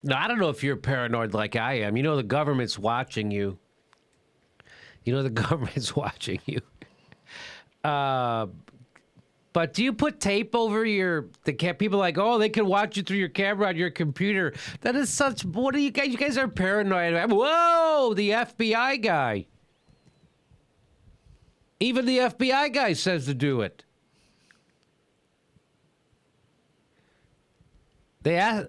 No, I don't know if you're paranoid like I am. You know the government's watching you. You know the government's watching you. But do you put tape over people are like, oh, they can watch you through your camera on your computer. That is such, what are you guys? You guys are paranoid. Whoa, the FBI guy. Even the FBI guy says to do it. They ask.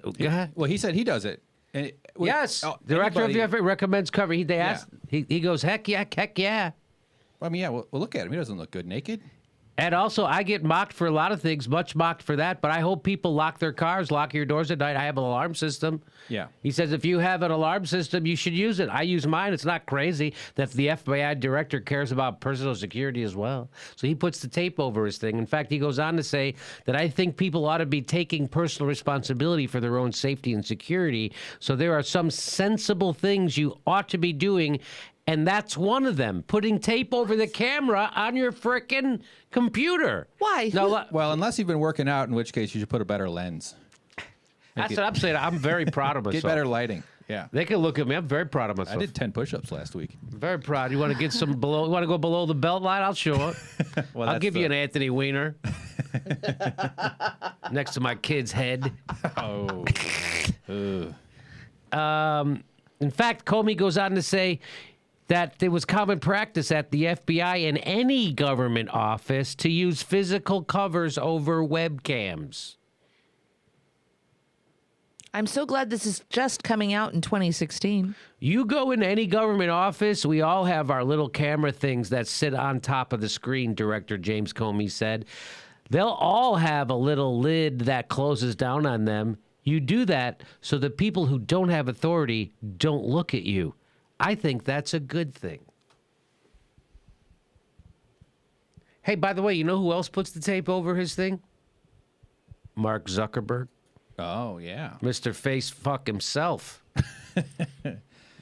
Well, he said he does it. And yes, director of the FBI recommends cover. He goes, heck yeah. I mean, yeah. Well, look at him. He doesn't look good naked. And also, I get mocked for a lot of things, much mocked for that. But I hope people lock their cars, lock your doors at night. I have an alarm system. Yeah. He says if you have an alarm system, you should use it. I use mine. It's not crazy that the FBI director cares about personal security as well. So he puts the tape over his thing. In fact, he goes on to say that I think people ought to be taking personal responsibility for their own safety and security. So there are some sensible things you ought to be doing. And that's one of them, putting tape over the camera on your frickin' computer. Why? No, well, unless you've been working out, in which case you should put a better lens. That's what I'm saying. I'm very proud of myself. Get better lighting. Yeah. They can look at me. I'm very proud of myself. I did 10 push-ups last week. Very proud. You want to get some below? You want to go below the belt line? I'll show it. Well, I'll give you an Anthony Weiner next to my kid's head. Oh. In fact, Comey goes on to say that there was common practice at the FBI and any government office to use physical covers over webcams. I'm so glad this is just coming out in 2016. You go into any government office, we all have our little camera things that sit on top of the screen, Director James Comey said. They'll all have a little lid that closes down on them. You do that so the people who don't have authority don't look at you. I think that's a good thing. Hey, by the way, you know who else puts the tape over his thing? Mark Zuckerberg. Oh, yeah. Mr. Facefuck himself.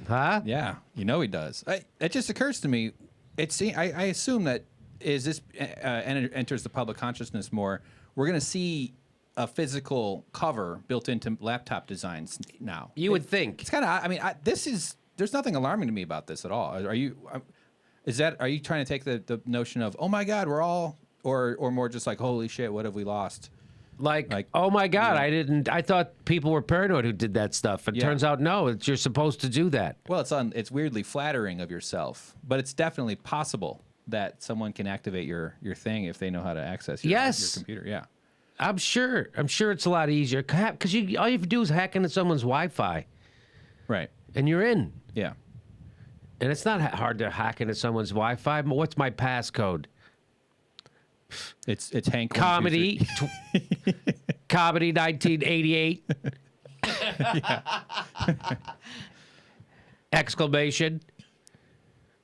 Huh? Yeah, you know he does. It just occurs to me, I assume that as this enters the public consciousness more, we're going to see a physical cover built into laptop designs now. You would think. It's kind of, I mean, there's nothing alarming to me about this at all. Are you trying to take the notion of, oh my God, we're all, or more just like, holy shit, what have we lost? Like oh my God, I thought people were paranoid who did that stuff. It turns out, no, you're supposed to do that. Well, it's weirdly flattering of yourself, but it's definitely possible that someone can activate your thing if they know how to access your computer. Yeah. I'm sure it's a lot easier because all you have to do is hack into someone's Wi-Fi. Right. And you're in. Yeah. And it's not hard to hack into someone's Wi-Fi. What's my passcode? It's Hank. Comedy. Comedy 1988. Exclamation.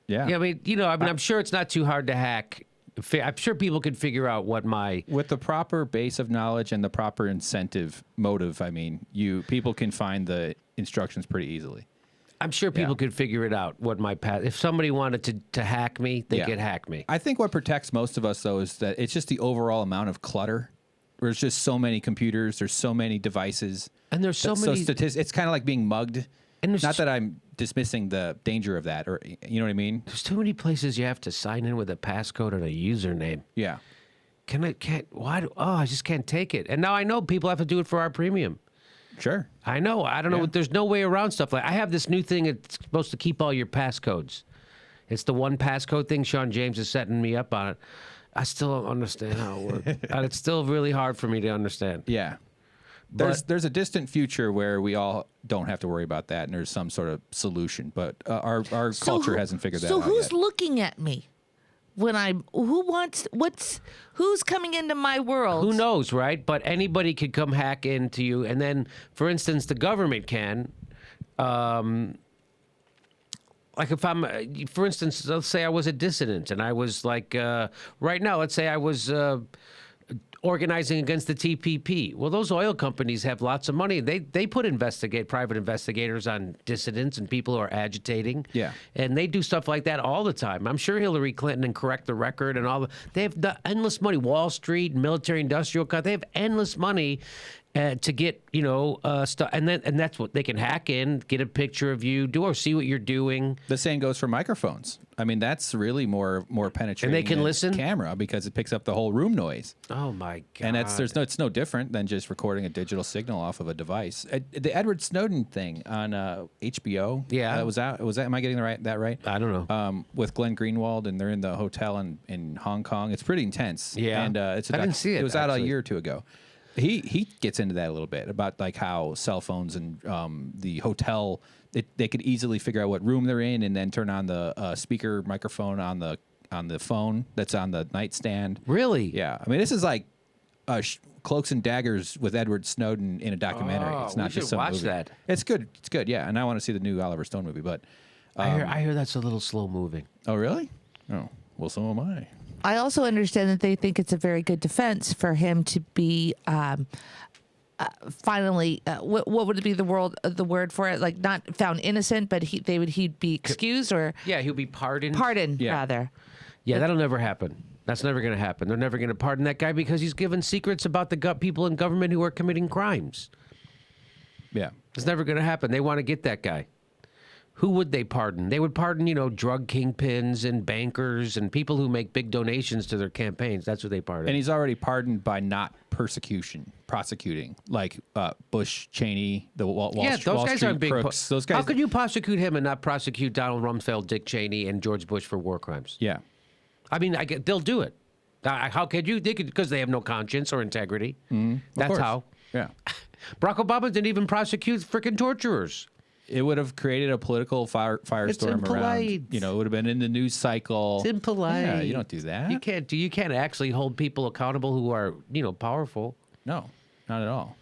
Yeah. I mean, I'm sure it's not too hard to hack. I'm sure people could figure out what with the proper base of knowledge and the proper motive. I mean, people can find the instructions pretty easily. I'm sure people could figure it out. If somebody wanted to hack me, they could hack me. I think what protects most of us though is that it's just the overall amount of clutter. There's just so many computers. There's so many devices, and there's so many statistics. It's kind of like being mugged. And not that I'm dismissing the danger of that, or you know what I mean. There's too many places you have to sign in with a passcode and a username. Yeah. I just can't take it. And now I know people have to do it for our premium. Sure. I know. I don't know. There's no way around stuff like. I have this new thing. It's supposed to keep all your passcodes. It's the one passcode thing. Sean James is setting me up on it. I still don't understand how it works. And it's still really hard for me to understand. Yeah. There's a distant future where we all don't have to worry about that, and there's some sort of solution. But our culture hasn't figured that out yet. So who's looking at me when who's coming into my world? Who knows, right? But anybody could come hack into you, and then, for instance, the government can. Like if for instance, let's say I was a dissident, and I was like, right now, let's say I was organizing against the TPP. Well, those oil companies have lots of money. They put private investigators on dissidents and people who are agitating. Yeah. And they do stuff like that all the time. I'm sure Hillary Clinton and Correct the Record and they have the endless money. Wall Street, military industrial, they have endless money. to get stuff, and that's what they can hack in, get a picture of you, do or see what you're doing. The same goes for microphones. I mean, that's really more penetrating. And they can than listen? camera because it picks up the whole room noise. Oh my god! And it's no different than just recording a digital signal off of a device. The Edward Snowden thing on HBO. Yeah. Was that? Am I getting that right? I don't know. With Glenn Greenwald, and they're in the hotel in Hong Kong. It's pretty intense. Yeah. And it's I didn't see it, It was out a actually. year or two ago. He gets into that a little bit about like how cell phones and the hotel they could easily figure out what room they're in and then turn on the speaker microphone on the phone that's on the nightstand. Really? Yeah, I mean this is like Cloaks and Daggers with Edward Snowden in a documentary. Oh, it's not we should just some watch movie. that. It's good. It's good. Yeah, and I want to see the new Oliver Stone movie. But I hear that's a little slow moving. oh really? Oh well, so am I. I also understand that they think it's a very good defense for him to be finally. What would be the word for it? Like not found innocent, but he'd be excused or Yeah, he'll be pardoned. pardoned Yeah. rather. Yeah, that'll never happen. That's never going to happen. They're never going to pardon that guy because he's given secrets about the people in government who are committing crimes. Yeah. It's never going to happen. They want to get that guy. Who would they pardon? They would pardon, drug kingpins and bankers and people who make big donations to their campaigns. That's what they pardon. And he's already pardoned by not prosecuting, like Bush, Cheney, the Wall those guys Street aren't big. crooks. Those guys. How could you prosecute him and not prosecute Donald Rumsfeld, Dick Cheney, and George Bush for war crimes? Yeah. I mean, they'll do it. How could you? They could because they have no conscience or integrity. That's course. how. Yeah. Barack Obama didn't even prosecute freaking torturers. It would have created a political firestorm around. impolite. It would have been in the news cycle. It's impolite. Yeah, you don't do that. You can't actually hold people accountable who are powerful. No, not at all.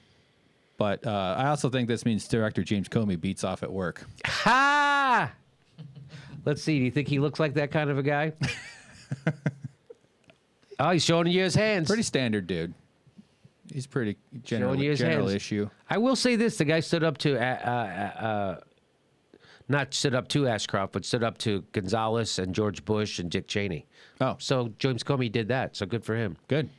But I also think this means Director James Comey beats off at work. Ha! Let's see. Do you think he looks like that kind of a guy? Oh, he's showing you his hands. Pretty standard dude. He's pretty Showing you his general hands. issue. I will say this: the guy stood up to, not stood up to Ashcroft, but stood up to Gonzalez and George Bush and Dick Cheney. Oh, So James Comey did that. So good for him. good.